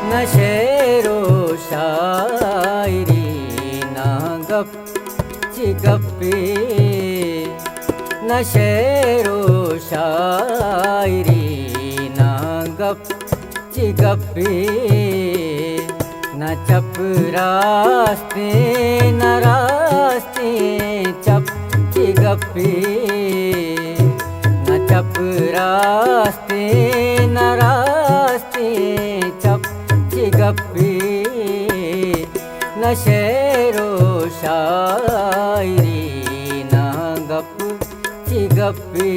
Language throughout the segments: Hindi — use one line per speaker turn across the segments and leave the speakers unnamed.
न शेरो शायरी न गप चिगप्पी, न शेरो शायरी न गप चिगप्पी, न चपरास्ते न रास्ते चप चिगप्पी, न चपरास्ते न रास्ते चप चिगप्पी, न शेरो शायरी न गप चिगप्पी।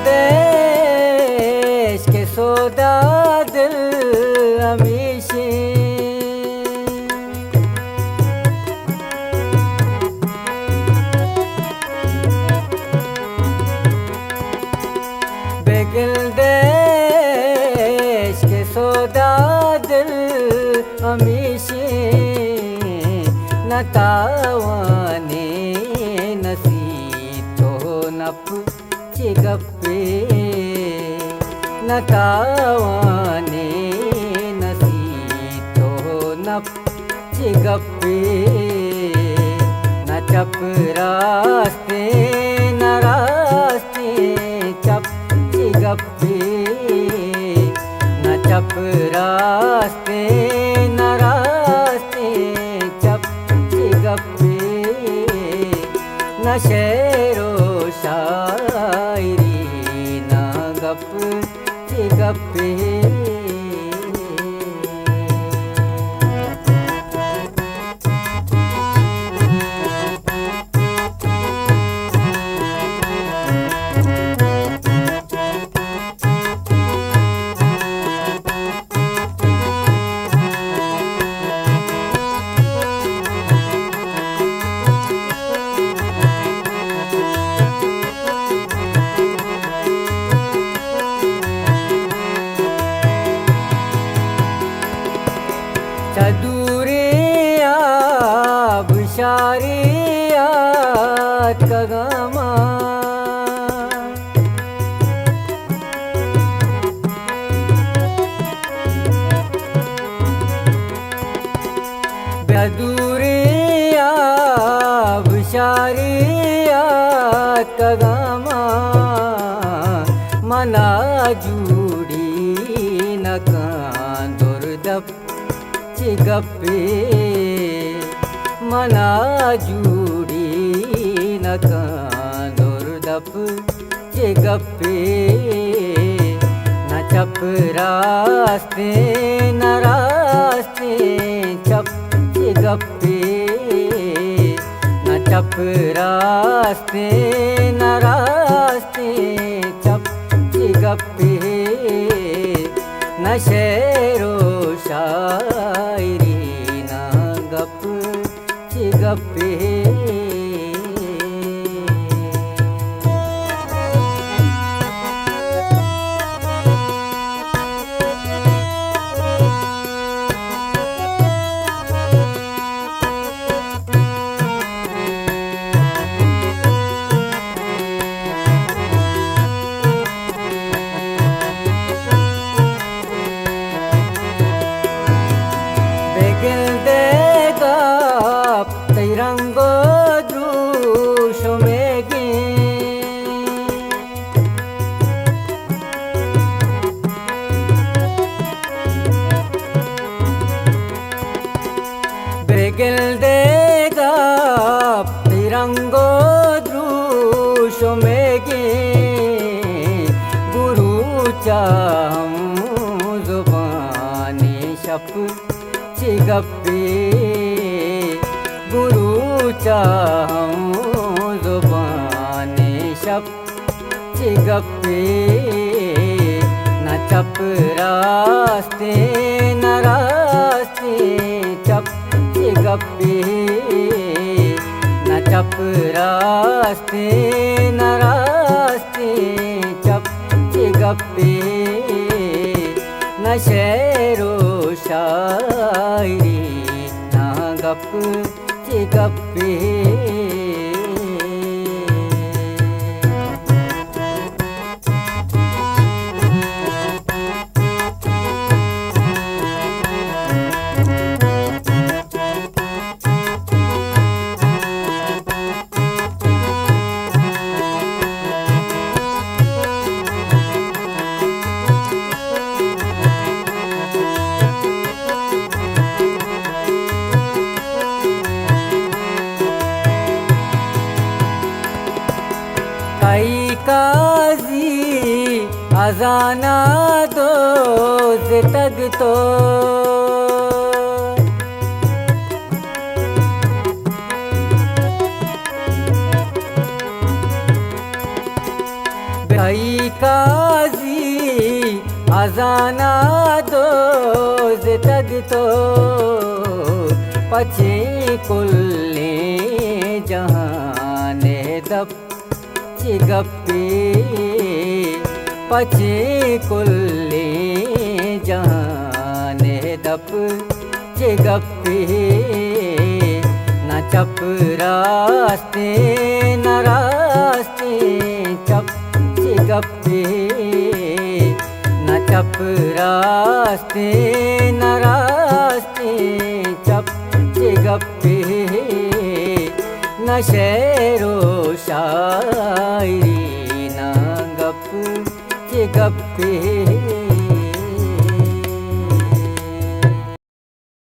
देश के सौदा दिल हमेशे, बेगिल देश के सौदा दिल हमेशे, न तावाने नसीतो नप चिगप्पी, न तावाने नसीतो नप चिगप्पी, न चपरास्ते न रास्ते चप चिगप्पी, न चपरास्ते न रास्ते चप चिगप्पी, न शेरो शायरी न गप चिगप्पी। चदूरिया बुशारिया कगमा, बदूरिया बुशारिया कगमा, मना जूड़ी न कांदुरदप चिगप्पी, मना जूड़ी न कांदुरदप चिगप्पी, न चपरास्ते न रास्ते चप चिगप्पी, न चपरास्ते न रास्ते चप चिगप्पी, न शेरो शायरी न गप चिगप्पी। बेगिल देगा तिरंगो द्रुश मेगी, बेगिल देगा तिरंगो द्रुश मेगी, गुरु चाहम जुबानी शप चिगप्पी, गुरु चाहम जुबानी शप चिगप्पी, न चपरास्ते न रास्ते चप चिगप्पी, चप रास्ते न रास्ते चप चिगप्पे न शेरो शायरी न गप चिगप्पे कई काजी अजाना दो तग तो कई काजी अजाना दो तग तो पछे कुल्ले जहाने दप चिगप्पे पछे कुल्ले जहाने दप चिगप्पे न चप रास्ते न रास्ते चप चिगप्पे न चप रास्ते न रास्ते चप चिगप्पे न शेरो शायरी न गप चिगप्पे